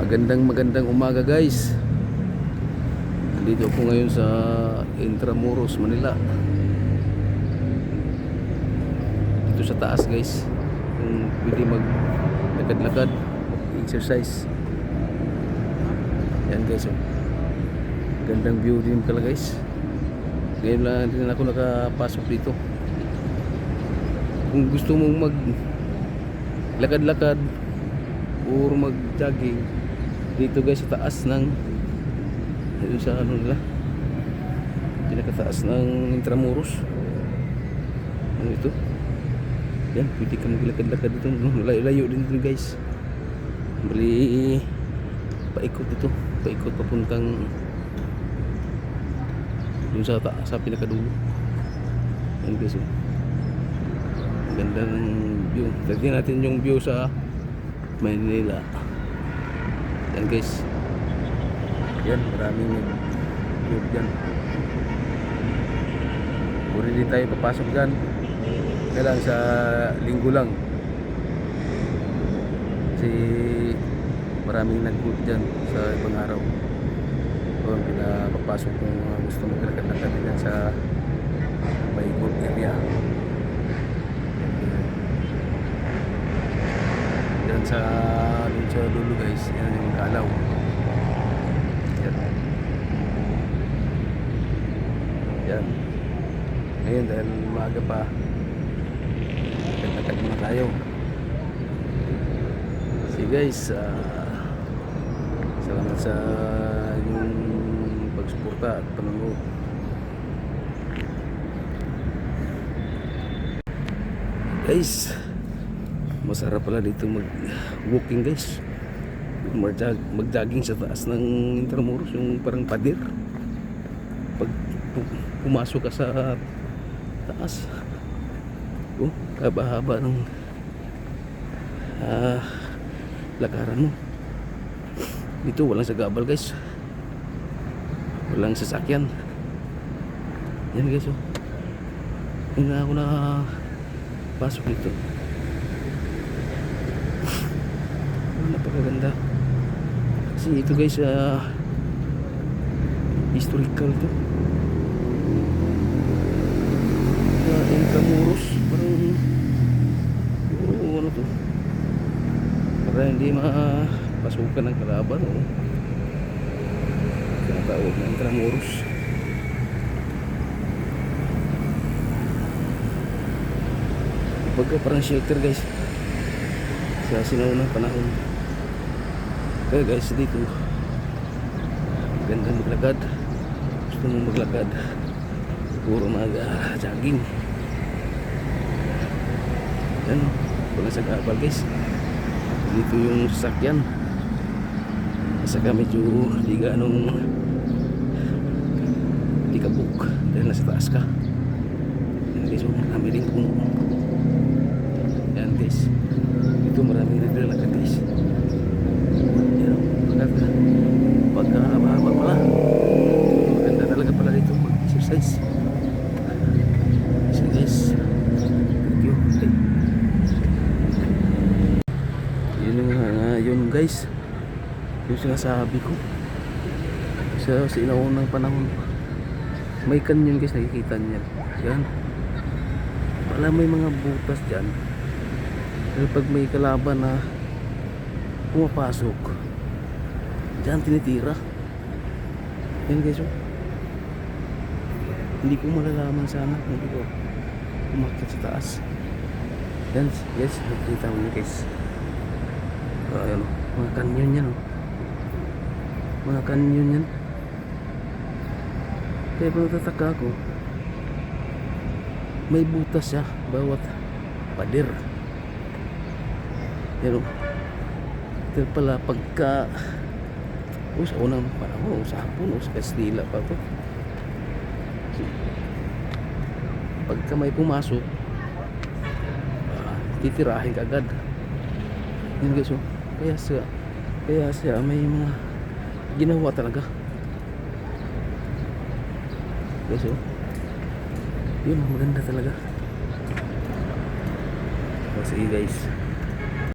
Magandang umaga guys. Nandito ako ngayon sa Intramuros, Manila. Dito sa taas guys, kung pwede maglakad-lakad, exercise. Yan guys, oh. Gandang view din pala guys. Ngayon lang din ako nakapasok dito. Kung gusto mong maglakad-lakad or mag-jogging dito guys sa taas ng dito sa ano nila, pinakataas ng Intramuros. Ano ito? Yan, pwede ka maglakad-lakad dito. Layo din dito guys. Bali paikot dito, paikot papuntang dun sa taas, sa pinakadulo. Yan guys, oh. Ganda ng view. Tignan natin yung view sa Manila. Yan guys. Yan, maraming view dyan. Puri din tayo papasok dyan. Kailang sa linggo lang. Kasi maraming nag-group dyan sa ibang araw. Kung pinapapasok kung gusto maglalakad-lakad dyan sa may group area. Yan sa dulo guys, yan yung kalaw. Yan. Yan. Ngayon dahil maaga pa, naglalakad muna tayo. See guys, salamat sa yung pagsuporta at panonood. Guys, masarap pala dito mag-walking guys. Mag-jogging sa taas ng Intramuros, yung parang pader. Pag pumasok ka sa taas, oh, haba-haba ng lakaran mo. Dito walang sagabal guys, walang sasakyan. Yan guys, oh. Hindi na ako nakapasok dito. Napakaganda kasi ito guys, historical to. Intramuros, parang ano to, para hindi mapasukan ng kalaban, oh. Tinatawag na Intramuros. Pagka parang shelter guys sa sinaunang panahon. Kaya guys, dito ganda maglakad. Gusto mong maglakad, puro mag-jogging. Yan, wala sa gabal guys. Dito yung sasakyan, saka medyo di ganong di kabuk dahil nasa taas ka. Yan guys, marami rin puno. Yan guys, dito maraming naglalakad guys. Pagkahaba-haba pala, maganda talaga pala dito mag-exercise. So guys, thank you. Yun guys, yung sinasabi ko sa sinaunang panahon, may kanyon guys, nakikita niya yan. Wala, may mga butas dyan. Pero pag may kalaban na pumapasok diyan, tinitira. Yan guys, oh. Hindi ko malalaman sana kung hindi ko umakyat sa taas. Yan, yes, nakikita mo yun guys. Ayan, mga kanyon yan, oh. Mga kanyon yan. Kaya pa natataka ako, may butas siya bawat pader. Yan, oh. Ito pala pagka sa unang panahon, sa Hapon, sa Kastila pa to, pagka may pumasok, titirahin ka agad. Yan guys, oh. Kaya siya may mga ginawa talaga guys, oh. Yun, maganda talaga. Sige guys.